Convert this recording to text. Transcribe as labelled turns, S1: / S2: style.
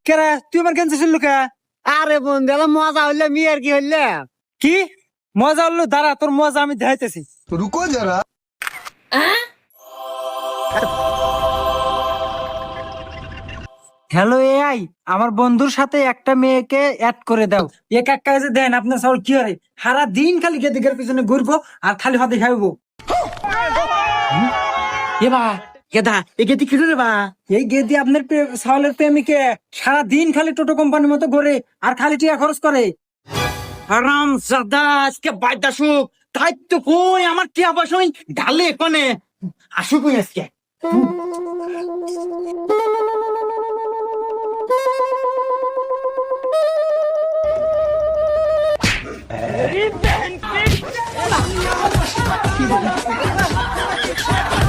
S1: কেরা তুই আমার ক্যান্সার ছিল কে?
S2: আরে বন্ধু মজা হইলে মেয়ের কি হইলে
S1: কি মজা হলো? দাঁড়া, তোর মজা আমি দেখাইতেছি।
S3: रुको जरा।
S1: হ্যালো এআই, আমার বন্ধুর সাথে একটা মেয়েকে অ্যাড করে দাও। এক এক কাজে দেন আপনার সব কি হয়, সারা দিন খালি গেদিকের পিছনে ঘুরবো আর খালি হাতে খাইবো।
S2: এবা গেদা এ গেদি কি রে বা
S1: এই গেদি আপনার সাওয়ালের প্রেমিকে সারা দিন খালি টোটো কোম্পানির মতো ঘুরে আর খালি টাকা খরচ করে।
S2: আরাম জাদা আজকে বাইদা সুখ তাই তো কই আমার কি আবাস হই ঢালে কোনে আসুক আজকে
S4: बहन की